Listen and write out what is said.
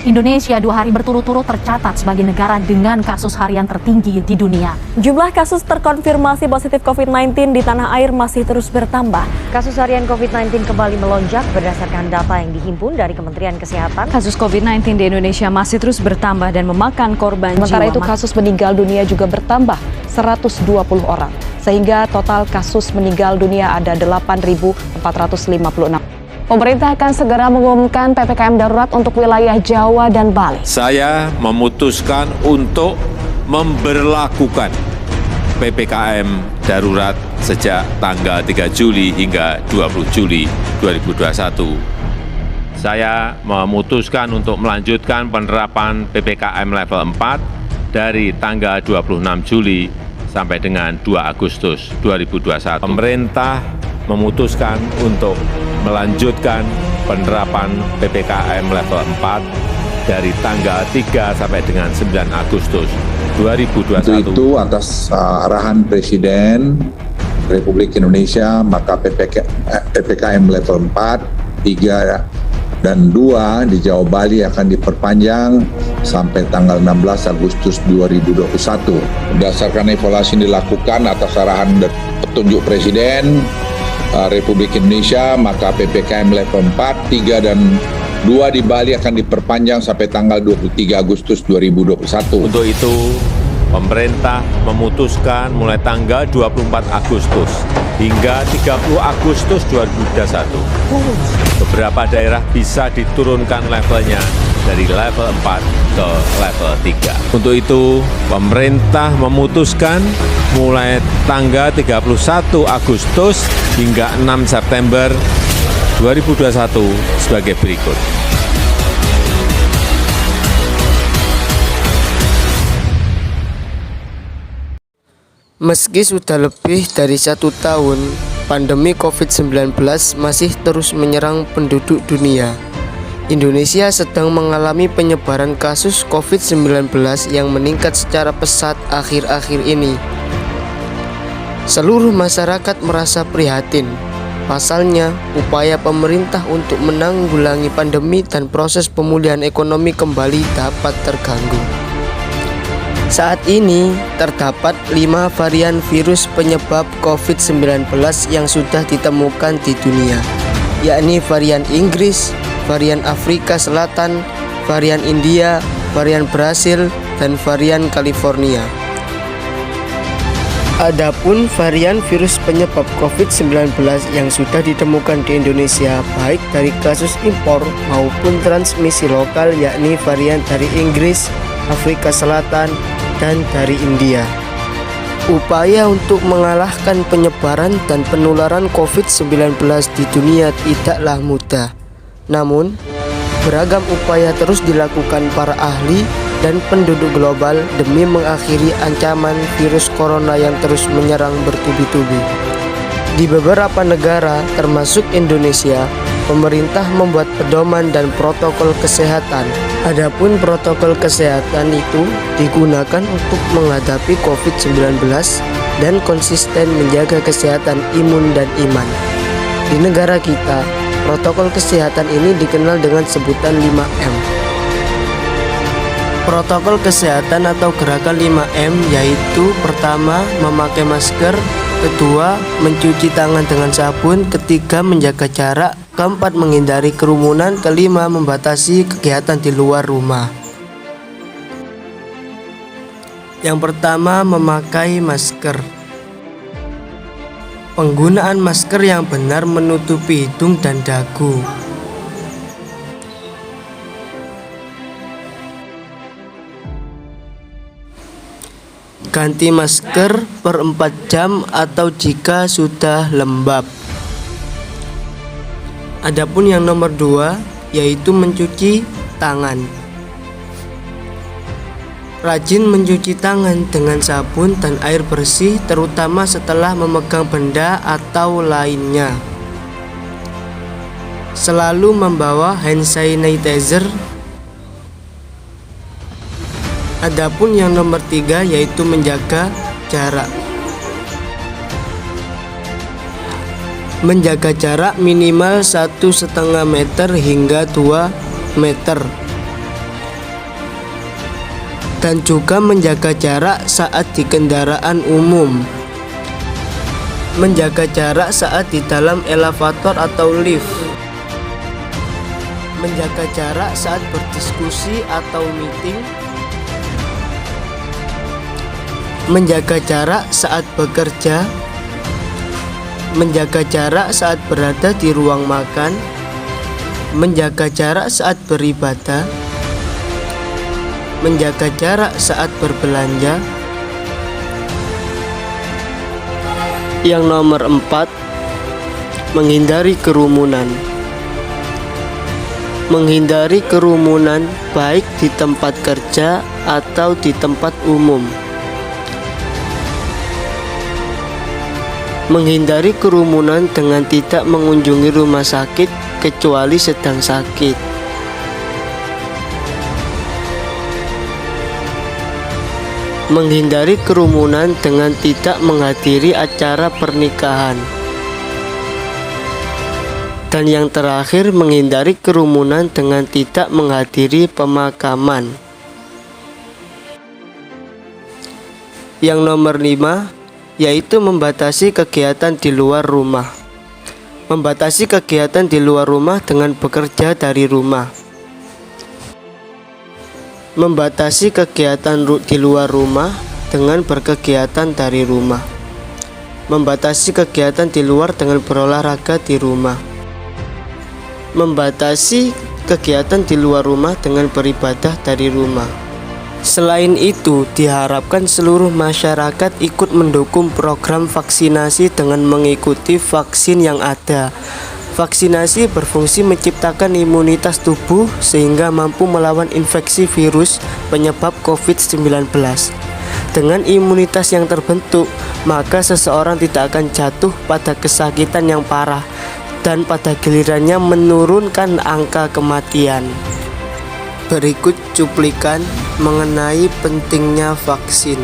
Indonesia 2 hari berturut-turut tercatat sebagai negara dengan kasus harian tertinggi di dunia. Jumlah kasus terkonfirmasi positif COVID-19 di tanah air masih terus bertambah. Kasus harian COVID-19 kembali melonjak berdasarkan data yang dihimpun dari Kementerian Kesehatan. Kasus COVID-19 di Indonesia masih terus bertambah dan memakan korban jiwa. Sementara itu kasus meninggal dunia juga bertambah 120 orang. Sehingga total kasus meninggal dunia ada 8.456. Pemerintah akan segera mengumumkan PPKM darurat untuk wilayah Jawa dan Bali. Saya memutuskan untuk memberlakukan PPKM darurat sejak tanggal 3 Juli hingga 20 Juli 2021. Saya memutuskan untuk melanjutkan penerapan PPKM level 4 dari tanggal 26 Juli sampai dengan 2 Agustus 2021. Pemerintah memutuskan untuk melanjutkan penerapan PPKM level 4 dari tanggal 3 sampai dengan 9 Agustus 2021. Untuk itu atas arahan Presiden Republik Indonesia, maka PPKM level 4, 3, dan 2 di Jawa Bali akan diperpanjang sampai tanggal 16 Agustus 2021. Berdasarkan evaluasi yang dilakukan atas arahan dan petunjuk Presiden Republik Indonesia, maka PPKM level 4, 3, dan 2 di Bali akan diperpanjang sampai tanggal 23 Agustus 2021. Untuk itu, pemerintah memutuskan mulai tanggal 24 Agustus hingga 30 Agustus 2021, beberapa daerah bisa diturunkan levelnya dari level 4 ke level 3. Untuk itu, pemerintah memutuskan mulai tanggal 31 Agustus hingga 6 September 2021 sebagai berikut. Meski sudah lebih dari 1 tahun, pandemi COVID-19 masih terus menyerang penduduk dunia. Indonesia sedang mengalami penyebaran kasus COVID-19 yang meningkat secara pesat akhir-akhir ini. Seluruh masyarakat merasa prihatin. Pasalnya, upaya pemerintah untuk menanggulangi pandemi dan proses pemulihan ekonomi kembali dapat terganggu. Saat ini, terdapat 5 varian virus penyebab COVID-19 yang sudah ditemukan di dunia, yakni varian Inggris, varian Afrika Selatan, varian India, varian Brasil, dan varian California. Adapun varian virus penyebab COVID-19 yang sudah ditemukan di Indonesia baik dari kasus impor maupun transmisi lokal, yakni varian dari Inggris, Afrika Selatan, dan dari India. Upaya untuk mengalahkan penyebaran dan penularan COVID-19 di dunia tidaklah mudah. Namun, beragam upaya terus dilakukan para ahli dan penduduk global demi mengakhiri ancaman virus corona yang terus menyerang bertubi-tubi. Di beberapa negara, termasuk Indonesia, pemerintah membuat pedoman dan protokol kesehatan. Adapun protokol kesehatan itu digunakan untuk menghadapi COVID-19 dan konsisten menjaga kesehatan imun dan iman. Di negara kita, protokol kesehatan ini dikenal dengan sebutan 5M. Protokol kesehatan atau gerakan 5M yaitu: pertama, memakai masker, kedua, mencuci tangan dengan sabun, ketiga, menjaga jarak, keempat, menghindari kerumunan, kelima, membatasi kegiatan di luar rumah. Yang pertama, memakai masker. Penggunaan masker yang benar menutupi hidung dan dagu. Ganti masker per 4 jam atau jika sudah lembab. Adapun yang nomor 2 yaitu mencuci tangan. Rajin mencuci tangan dengan sabun dan air bersih, terutama setelah memegang benda atau lainnya. Selalu membawa hand sanitizer. Adapun yang nomor 3 yaitu menjaga jarak. Menjaga jarak minimal 1,5 meter hingga 2 meter. dan juga menjaga jarak saat di kendaraan umum. Menjaga jarak saat di dalam elevator atau lift. Menjaga jarak saat berdiskusi atau meeting. Menjaga jarak saat bekerja. Menjaga jarak saat berada di ruang makan. Menjaga jarak saat beribadah. Menjaga jarak saat berbelanja. Yang nomor 4, menghindari kerumunan. Menghindari kerumunan baik di tempat kerja atau di tempat umum. Menghindari kerumunan dengan tidak mengunjungi rumah sakit kecuali sedang sakit. Menghindari kerumunan dengan tidak menghadiri acara pernikahan. Dan yang terakhir, menghindari kerumunan dengan tidak menghadiri pemakaman. Yang nomor 5, yaitu membatasi kegiatan di luar rumah. Membatasi kegiatan di luar rumah dengan bekerja dari rumah. Membatasi kegiatan di luar rumah dengan berkegiatan dari rumah. Membatasi kegiatan di luar dengan berolahraga di rumah. Membatasi kegiatan di luar rumah dengan beribadah dari rumah. Selain itu, diharapkan seluruh masyarakat ikut mendukung program vaksinasi dengan mengikuti vaksin yang ada. Vaksinasi berfungsi menciptakan imunitas tubuh sehingga mampu melawan infeksi virus penyebab COVID-19. Dengan imunitas yang terbentuk, maka seseorang tidak akan jatuh pada kesakitan yang parah dan pada gilirannya menurunkan angka kematian. Berikut cuplikan mengenai pentingnya vaksin.